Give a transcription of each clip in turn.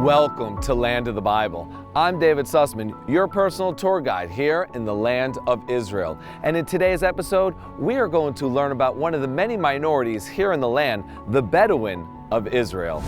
Welcome to Land of the Bible. I'm David Sussman, your personal tour guide here in the land of Israel. And in today's episode, we are going to learn about one of the many minorities here in the land, the Bedouin of Israel.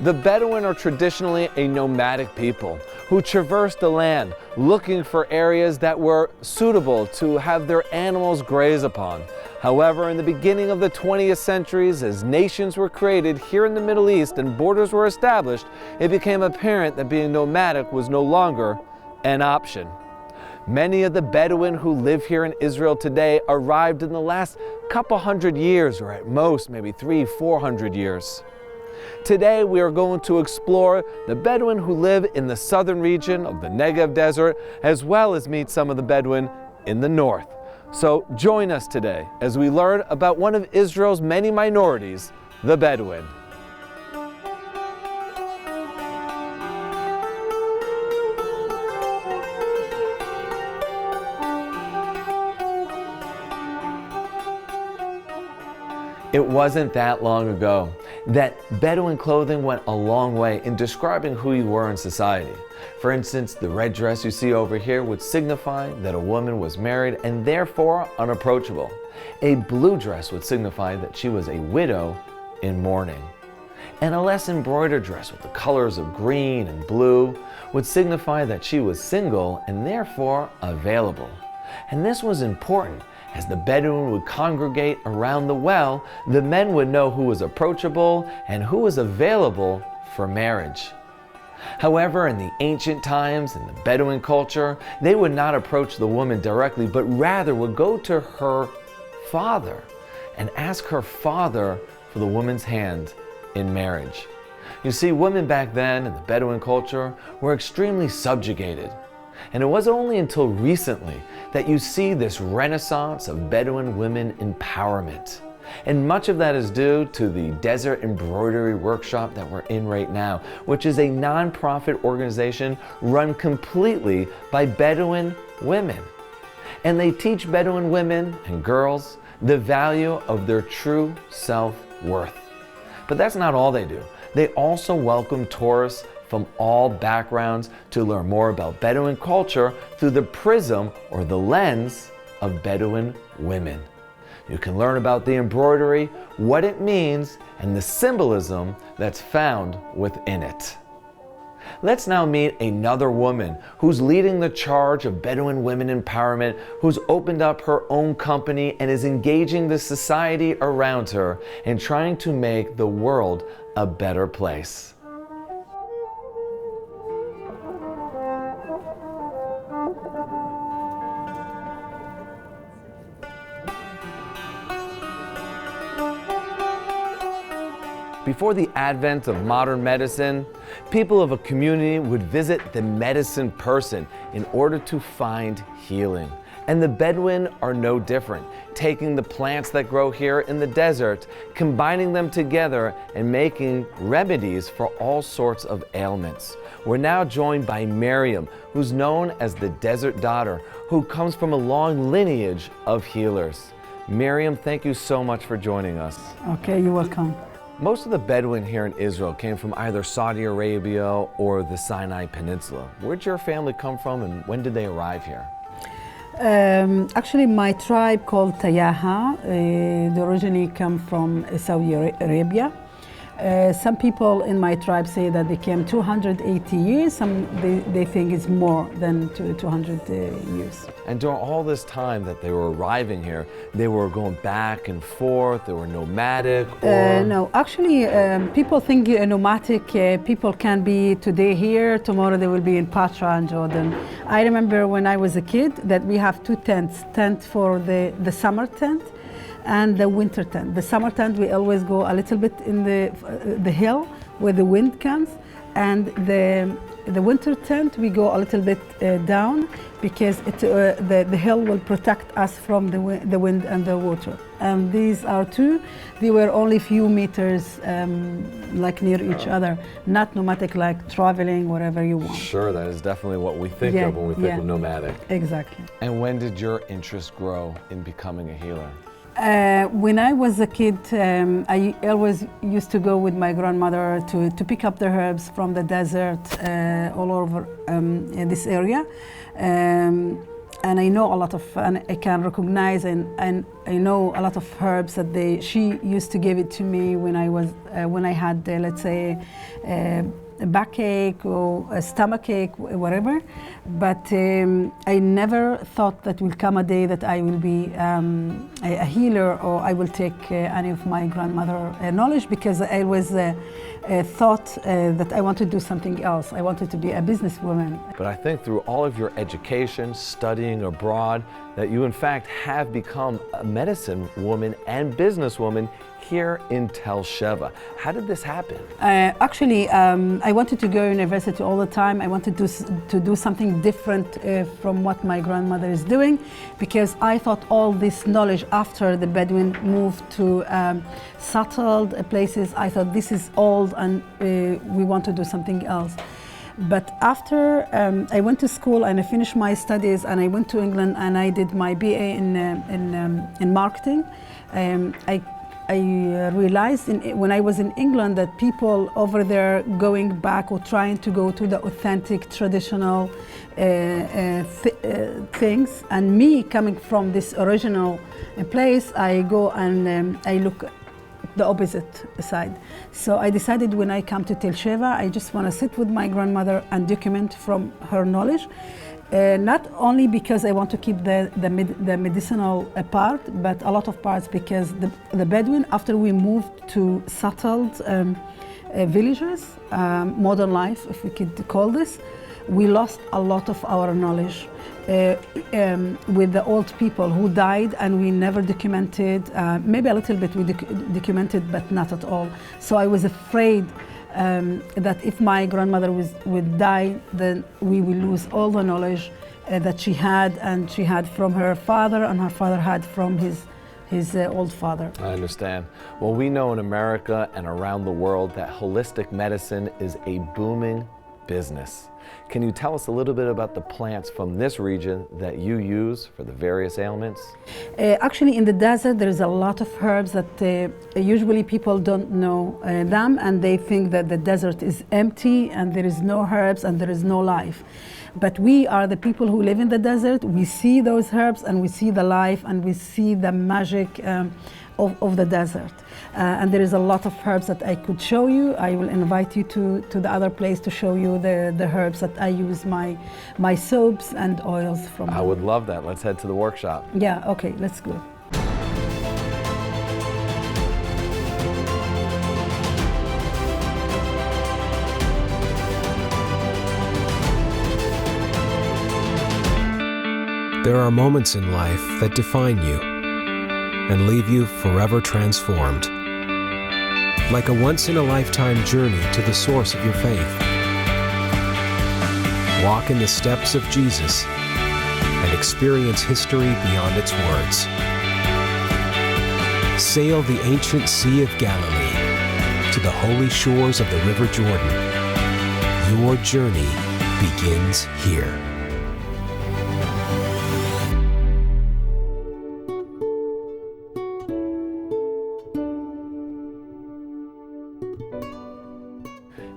The Bedouin are traditionally a nomadic people who traversed the land looking for areas that were suitable to have their animals graze upon. However, in the beginning of the 20th centuries, as nations were created here in the Middle East and borders were established, it became apparent that being nomadic was no longer an option. Many of the Bedouin who live here in Israel today arrived in the last couple hundred years, or at most maybe 300-400 years. Today we are going to explore the Bedouin who live in the southern region of the Negev desert, as well as meet some of the Bedouin in the north. So join us today as we learn about one of Israel's many minorities, the Bedouin. It wasn't that long ago that Bedouin clothing went a long way in describing who you were in society. For instance, the red dress you see over here would signify that a woman was married and therefore unapproachable. A blue dress would signify that she was a widow in mourning. And a less embroidered dress with the colors of green and blue would signify that she was single and therefore available. And this was important. As the Bedouin would congregate around the well, the men would know who was approachable and who was available for marriage. However, in the ancient times, in the Bedouin culture, they would not approach the woman directly, but rather would go to her father and ask her father for the woman's hand in marriage. You see, women back then in the Bedouin culture were extremely subjugated. And it wasn't only until recently that you see this renaissance of Bedouin women empowerment. And much of that is due to the Desert Embroidery Workshop that we're in right now, which is a non-profit organization run completely by Bedouin women. And they teach Bedouin women and girls the value of their true self-worth. But that's not all they do. They also welcome tourists from all backgrounds to learn more about Bedouin culture through the prism or the lens of Bedouin women. You can learn about the embroidery, what it means, and the symbolism that's found within it. Let's now meet another woman who's leading the charge of Bedouin women empowerment, who's opened up her own company and is engaging the society around her and trying to make the world a better place. Before the advent of modern medicine, people of a community would visit the medicine person in order to find healing. And the Bedouin are no different, taking the plants that grow here in the desert, combining them together and making remedies for all sorts of ailments. We're now joined by Miriam, who's known as the Desert Daughter, who comes from a long lineage of healers. Miriam, thank you so much for joining us. Okay, you're welcome. Most of the Bedouin here in Israel came from either Saudi Arabia or the Sinai Peninsula. Where'd your family come from and when did they arrive here? Actually, my tribe called Tayaha, they originally come from Saudi Arabia. Some people in my tribe say that they came 280 years. Some they think it's more than 200 years. And during all this time that they were arriving here, they were going back and forth, they were nomadic, or? No, actually, people think nomadic people can be today here, tomorrow they will be in Patra and Jordan. I remember when I was a kid that we have two tents, tent for the summer tent and the winter tent. The summer tent, we always go a little bit in the hill where the wind comes, and the winter tent, we go a little bit down because the hill will protect us from the wind and the water. And these are two, they were only few meters like near each other, not nomadic like traveling wherever you want. Sure, that is definitely what we think of when we think of nomadic. Exactly. And when did your interest grow in becoming a healer? When I was a kid, I always used to go with my grandmother to pick up the herbs from the desert all over in this area. And I know a lot of, and I can recognize and I know a lot of herbs that she used to give it to me when I had, let's say, a backache or a stomachache, whatever. But I never thought that will come a day that I will be a healer or I will take any of my grandmother knowledge, because I always thought that I wanted to do something else. I wanted to be a businesswoman. But I think through all of your education, studying abroad, that you in fact have become a medicine woman and businesswoman here in Tel Sheva. How did this happen? Actually, I wanted to go to university all the time. I wanted to do something different from what my grandmother is doing, because I thought all this knowledge after the Bedouin moved to settled places, I thought this is old and we want to do something else. But after I went to school and I finished my studies and I went to England and I did my BA in marketing, I realized when I was in England that people over there going back or trying to go to the authentic, traditional things, and me coming from this original place, I go and I look the opposite side. So I decided when I come to Tel Sheva, I just want to sit with my grandmother and document from her knowledge. Not only because I want to keep the medicinal part, but a lot of parts because the Bedouin, after we moved to settled villages, modern life, if we could call this, we lost a lot of our knowledge with the old people who died, and we never documented. Maybe a little bit we documented, but not at all. So I was afraid that if my grandmother would die, then we will lose all the knowledge that she had, and she had from her father, and her father had from his old father. I understand. Well, we know in America and around the world that holistic medicine is a booming business. Can you tell us a little bit about the plants from this region that you use for the various ailments? Actually, in the desert, there is a lot of herbs that usually people don't know them, and they think that the desert is empty and there is no herbs and there is no life. But we are the people who live in the desert. We see those herbs and we see the life and we see the magic of the desert. And there is a lot of herbs that I could show you. I will invite you to the other place to show you the herbs that I use my soaps and oils from. I would love that. Let's head to the workshop. Yeah, okay, let's go. There are moments in life that define you and leave you forever transformed. Like a once-in-a-lifetime journey to the source of your faith. Walk in the steps of Jesus and experience history beyond its words. Sail the ancient Sea of Galilee to the holy shores of the River Jordan. Your journey begins here.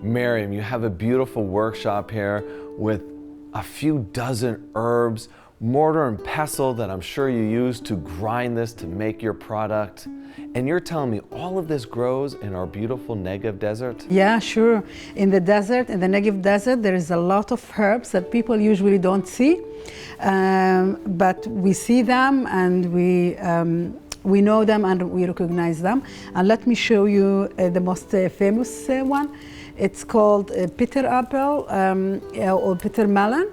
Miriam, you have a beautiful workshop here with a few dozen herbs. mortar and pestle that I'm sure you use to grind this to make your product. And you're telling me all of this grows in our beautiful Negev desert? Yeah, sure. In the desert, in the Negev desert, there is a lot of herbs that people usually don't see, but we see them and we know them and we recognize them. And let me show you the most famous one. It's called bitter apple or bitter melon.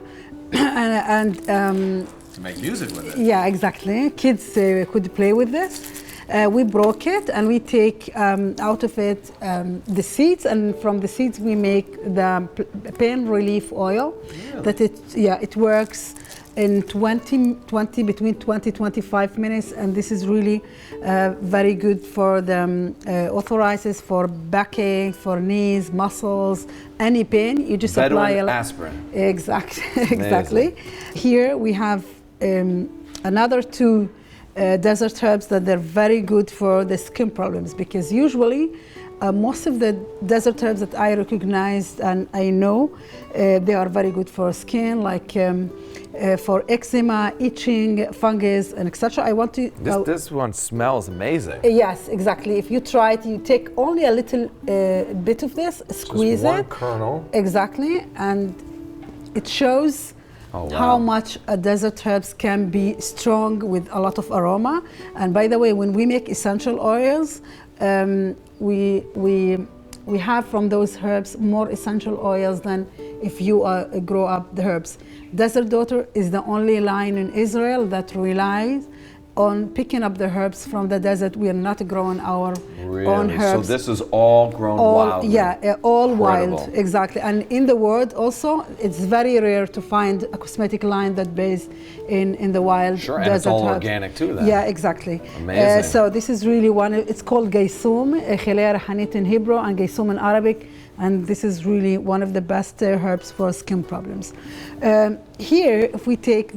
To make music with it. Yeah, exactly. Kids could play with this. We broke it and we take out of it the seeds, and from the seeds we make the pain relief oil. Really? That it works in between 20-25 minutes, and this is really very good for the authorizes for backache, for knees, muscles, any pain. You just apply Bedouin aspirin. Exactly, exactly. Here we have another two desert herbs that they're very good for the skin problems, because usually most of the desert herbs that I recognized and I know, they are very good for skin, like for eczema, itching, fungus, and etc. I want to. This one smells amazing. Yes, exactly. If you try it, you take only a little bit of this, squeeze Just one it. kernel. Exactly, and it shows how much a desert herbs can be strong with a lot of aroma. And by the way, when we make essential oils, we have from those herbs more essential oils than if you grow up the herbs. Desert Daughter is the only line in Israel that relies on picking up the herbs from the desert. We are not growing our own herbs. So this is all grown wild. Yeah, all Incredible. wild, exactly. And in the world also, it's very rare to find a cosmetic line that based in the wild Sure, desert and it's all herbs. organic too then. Yeah, exactly. Amazing. So this is really one, it's called Gaysoum, Khilaya Rahanit in Hebrew and Gaysoum in Arabic. And this is really one of the best herbs for skin problems. Here, if we take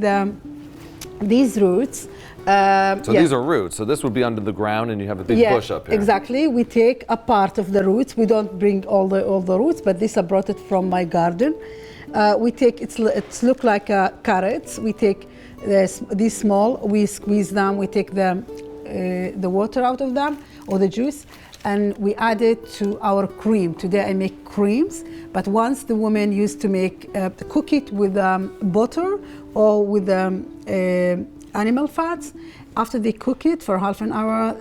these roots, These are roots. So this would be under the ground, and you have a big bush up here. Exactly. We take a part of the roots. We don't bring all the roots, but this I brought it from my garden. We take it's look like carrots. We take these small. We squeeze them. We take the water out of them or the juice, and we add it to our cream. Today I make creams, but once the women used to cook it with butter or with animal fats. After they cook it for half an hour,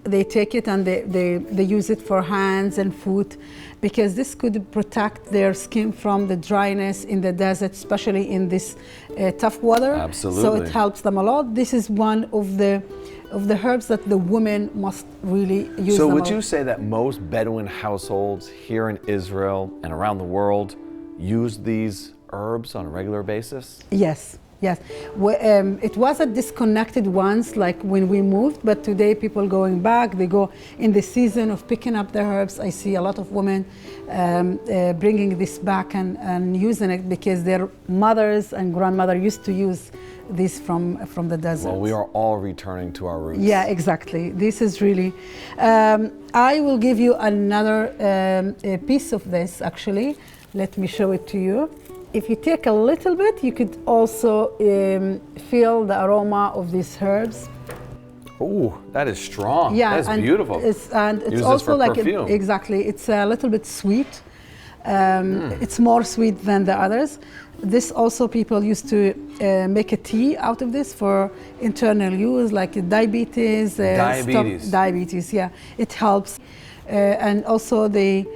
they take it and they use it for hands and foot, because this could protect their skin from the dryness in the desert, especially in this tough weather. Absolutely. So it helps them a lot. This is one of the herbs that the women must really use. So would you say that most Bedouin households here in Israel and around the world use these herbs on a regular basis? Yes. Yes, it was a disconnected once, like when we moved, but today people going back, they go in the season of picking up the herbs. I see a lot of women bringing this back and using it because their mothers and grandmother used to use this from the desert. Well, we are all returning to our roots. Yeah, exactly. This is really, I will give you another piece of this actually. Let me show it to you. If you take a little bit, you could also feel the aroma of these herbs. Ooh, that is strong. Yeah, that's beautiful. It's Use also this for like perfume. exactly. It's a little bit sweet. It's more sweet than the others. This also people used to make a tea out of this for internal use, like diabetes. Diabetes. Yeah, it helps, and also they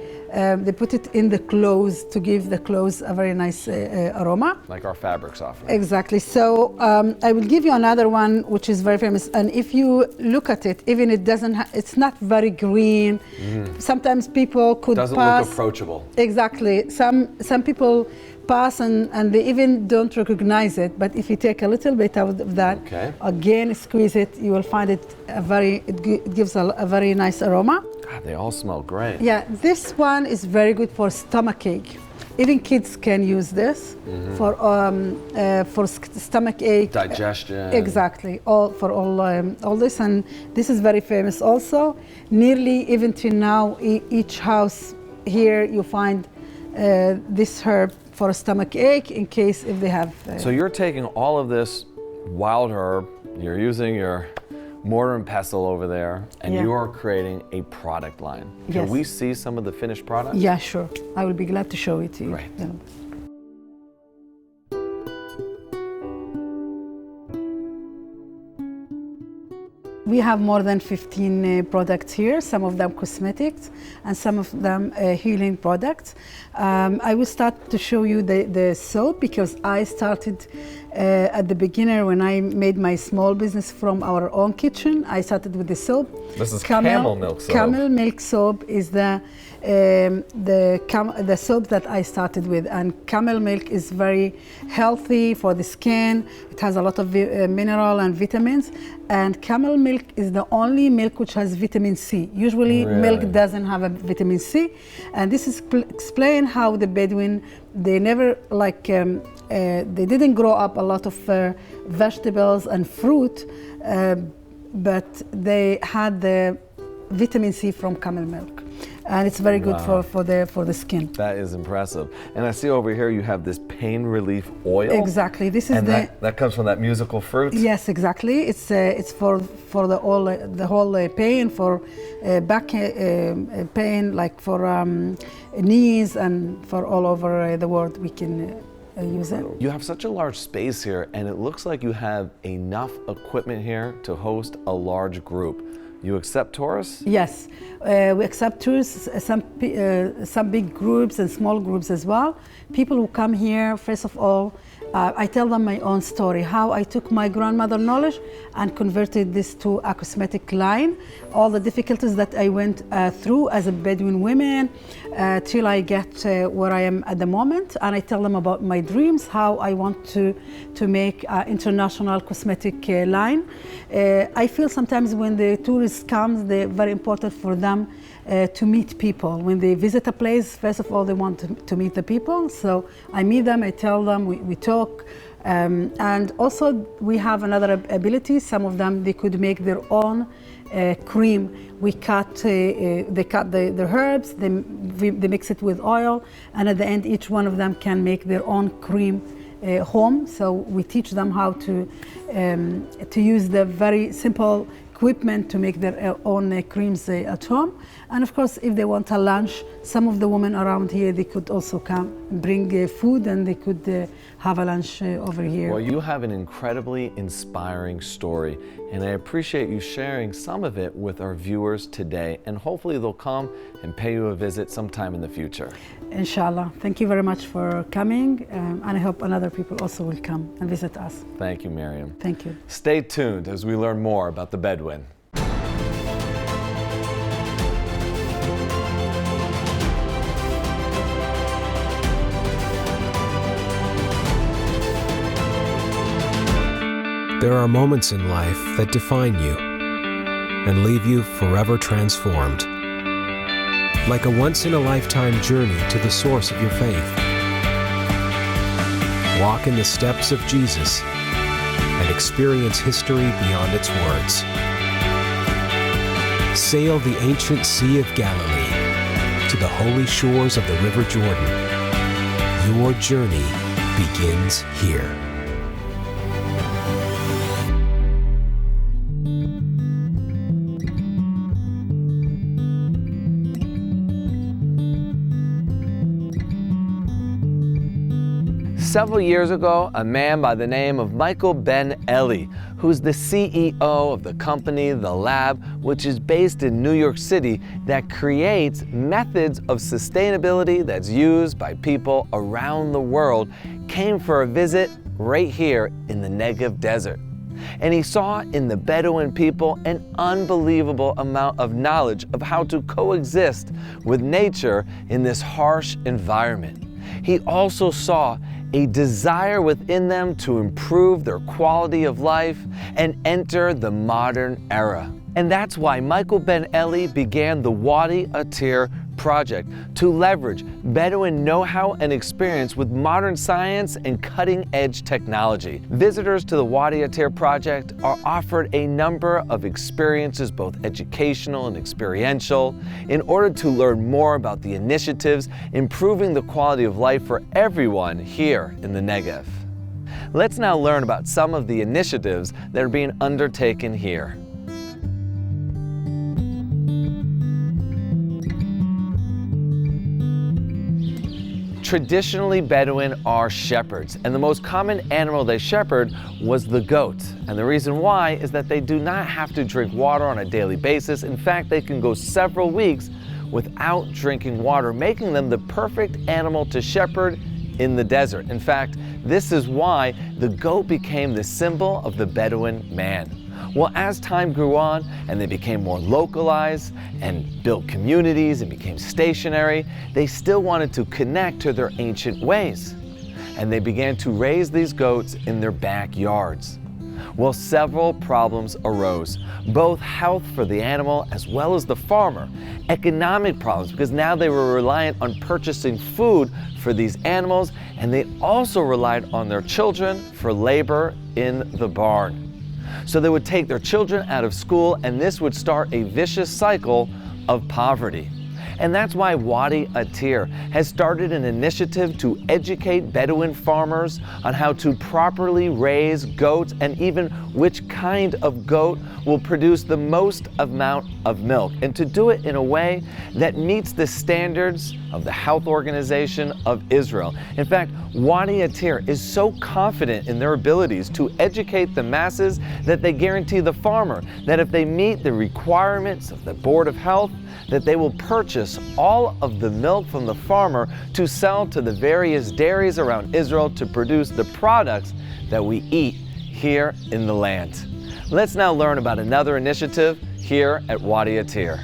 put it in the clothes to give the clothes a very nice aroma. Like our fabrics offer. Exactly. So I will give you another one which is very famous. And if you look at it, even it doesn't, it's not very green. Sometimes people could Doesn't pass. look approachable. Exactly. Some people pass and they even don't recognize it. But if you take a little bit out of that, again squeeze it, you will find it it gives a very nice aroma. God, they all smell great. Yeah, this one is very good for stomach ache. Even kids can use this for stomach ache, digestion. Exactly, all this, and this is very famous also. Nearly even till now, each house here you find this herb for a stomach ache in case if they have. So you're taking all of this wild herb, you're using your mortar and pestle over there, and Yeah. you are creating a product line. Can Yes. we see some of the finished product? Yeah, sure. I will be glad to show it to you. Right. Yeah. We have more than 15 products here, some of them cosmetics and some of them healing products. I will start to show you the soap because I started at the beginner when I made my small business from our own kitchen. I started with the soap. This is camel milk soap. Camel milk soap is the soap that I started with, and camel milk is very healthy for the skin. It has a lot of mineral and vitamins, and camel milk is the only milk which has vitamin C. Usually milk doesn't have a vitamin C, and this is explain how the Bedouin, they never they didn't grow up a lot of vegetables and fruit, but they had the vitamin C from camel milk. And it's very good for the skin. That is impressive. And I see over here you have this pain relief oil. Exactly. This is that comes from that musical fruit. Yes, exactly. It's for the whole pain, for back pain, like for knees, and for all over the world we can use it. You have such a large space here, and it looks like you have enough equipment here to host a large group. You accept tourists? Yes, we accept tourists, some big groups and small groups as well. People who come here, first of all, I tell them my own story, how I took my grandmother knowledge and converted this to a cosmetic line, all the difficulties that I went through as a Bedouin woman till I get where I am at the moment. And I tell them about my dreams, how I want to make an international cosmetic line. I feel sometimes when the tourists come, they're very important for them to meet people. When they visit a place, first of all, they want to meet the people. So I meet them, I tell them, we talk. And also we have another ability. Some of them, they could make their own cream. We cut, they cut the herbs, they mix it with oil, and at the end, each one of them can make their own cream home. So we teach them how to use the very simple equipment to make their own creams at home. And of course, if they want a lunch, some of the women around here, they could also come and bring food, and they could have a lunch over here. Well, you have an incredibly inspiring story, and I appreciate you sharing some of it with our viewers today, and hopefully they'll come and pay you a visit sometime in the future. Inshallah. Thank you very much for coming, and I hope other people also will come and visit us. Thank you, Miriam. Thank you. Stay tuned as we learn more about the Bedouin. There are moments in life that define you and leave you forever transformed. Like a once-in-a-lifetime journey to the source of your faith. Walk in the steps of Jesus and experience history beyond its words. Sail the ancient Sea of Galilee to the holy shores of the River Jordan. Your journey begins here. Several years ago, a man by the name of Michael Ben Eli, who's the CEO of the company The Lab, which is based in New York City, that creates methods of sustainability that's used by people around the world, came for a visit right here in the Negev Desert. And he saw in the Bedouin people an unbelievable amount of knowledge of how to coexist with nature in this harsh environment. He also saw a desire within them to improve their quality of life and enter the modern era. And that's why Michael Ben Eli began the Wadi Atir project to leverage Bedouin know-how and experience with modern science and cutting-edge technology. Visitors to the Wadi Atir project are offered a number of experiences, both educational and experiential, in order to learn more about the initiatives improving the quality of life for everyone here in the Negev. Let's now learn about some of the initiatives that are being undertaken here. Traditionally, Bedouin are shepherds, and the most common animal they shepherd was the goat. And the reason why is that they do not have to drink water on a daily basis. In fact, they can go several weeks without drinking water, making them the perfect animal to shepherd in the desert. In fact, this is why the goat became the symbol of the Bedouin man. Well, as time grew on and they became more localized and built communities and became stationary, they still wanted to connect to their ancient ways. And they began to raise these goats in their backyards. Well, several problems arose, both health for the animal as well as the farmer, economic problems because now they were reliant on purchasing food for these animals, and they also relied on their children for labor in the barn. So they would take their children out of school, and this would start a vicious cycle of poverty. And that's why Wadi Atir has started an initiative to educate Bedouin farmers on how to properly raise goats and even which kind of goat will produce the most amount of milk, and to do it in a way that meets the standards of the Health Organization of Israel. In fact, Wadi Atir is so confident in their abilities to educate the masses that they guarantee the farmer that if they meet the requirements of the Board of Health, that they will purchase all of the milk from the farmer to sell to the various dairies around Israel to produce the products that we eat here in the land. Let's now learn about another initiative here at Wadi Atir.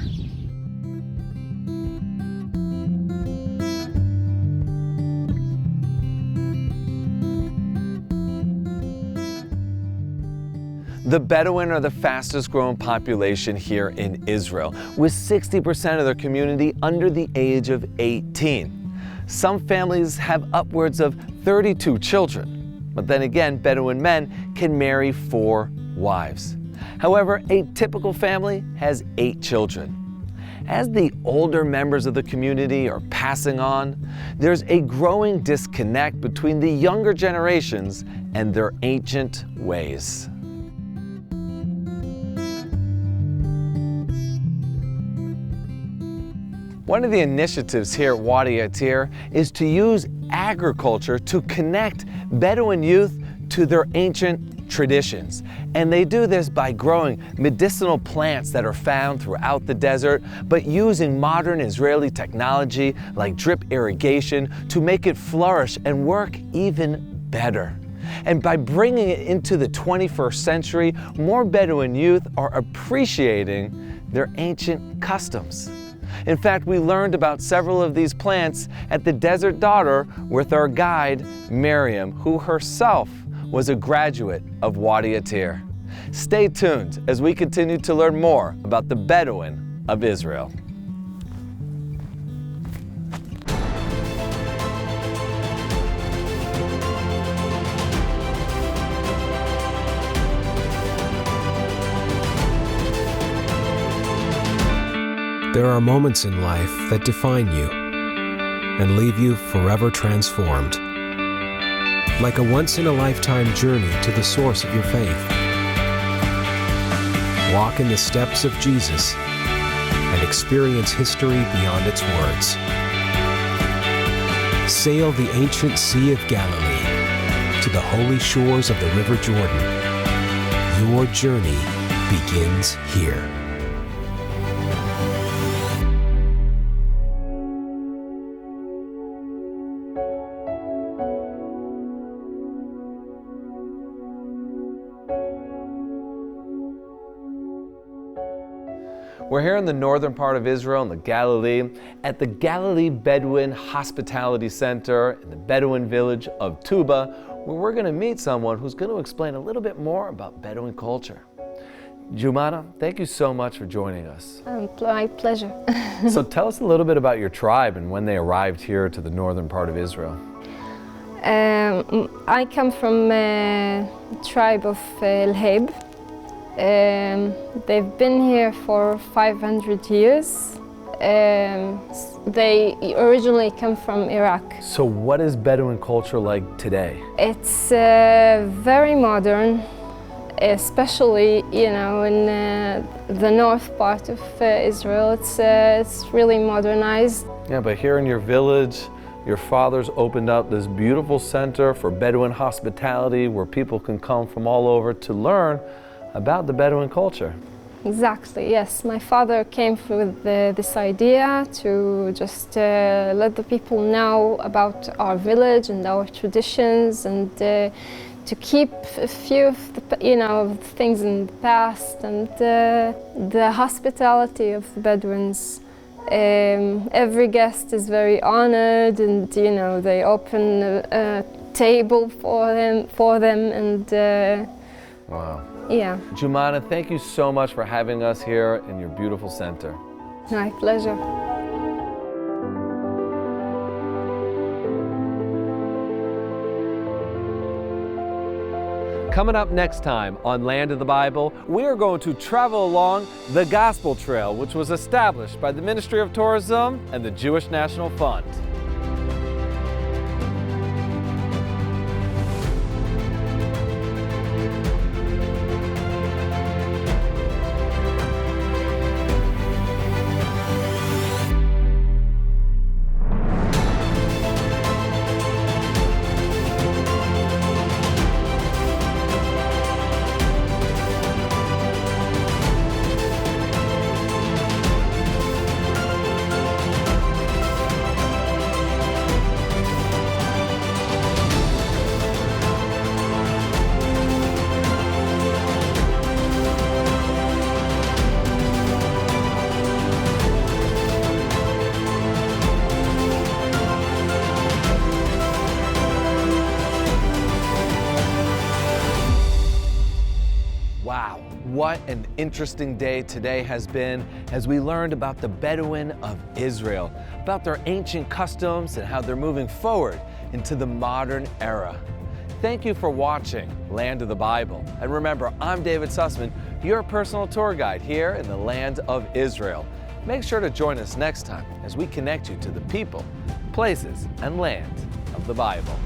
The Bedouin are the fastest growing population here in Israel, with 60% of their community under the age of 18. Some families have upwards of 32 children, but then again, Bedouin men can marry 4 wives. However, a typical family has 8 children. As the older members of the community are passing on, there's a growing disconnect between the younger generations and their ancient ways. One of the initiatives here at Wadi Atir is to use agriculture to connect Bedouin youth to their ancient traditions. And they do this by growing medicinal plants that are found throughout the desert, but using modern Israeli technology like drip irrigation to make it flourish and work even better. And by bringing it into the 21st century, more Bedouin youth are appreciating their ancient customs. In fact, we learned about several of these plants at the Desert Daughter with our guide, Miriam, who herself was a graduate of Wadi Atir. Stay tuned as we continue to learn more about the Bedouin of Israel. There are moments in life that define you and leave you forever transformed. Like a once-in-a-lifetime journey to the source of your faith. Walk in the steps of Jesus and experience history beyond its words. Sail the ancient Sea of Galilee to the holy shores of the River Jordan. Your journey begins here. We're here in the northern part of Israel, in the Galilee, at the Galilee Bedouin Hospitality Center in the Bedouin village of Tuba, where we're going to meet someone who's going to explain a little bit more about Bedouin culture. Jumana, thank you so much for joining us. My pleasure. So tell us a little bit about your tribe and when they arrived here to the northern part of Israel. I come from a tribe of El-Heb. They've been here for 500 years. They originally come from Iraq. So what is Bedouin culture like today? It's very modern, especially in the north part of Israel. It's really modernized. Yeah, but here in your village, your fathers opened up this beautiful center for Bedouin hospitality where people can come from all over to learn about the Bedouin culture. Exactly, yes. My father came with this idea to just let the people know about our village and our traditions, and to keep a few of the things in the past, and the hospitality of the Bedouins. Every guest is very honored, and they open a table for them, and Wow. yeah. Jumana, thank you so much for having us here in your beautiful center. My pleasure. Coming up next time on Land of the Bible, we are going to travel along the Gospel Trail, which was established by the Ministry of Tourism and the Jewish National Fund. Wow, what an interesting day today has been as we learned about the Bedouin of Israel, about their ancient customs and how they're moving forward into the modern era. Thank you for watching Land of the Bible. And remember, I'm David Sussman, your personal tour guide here in the land of Israel. Make sure to join us next time as we connect you to the people, places, and land of the Bible.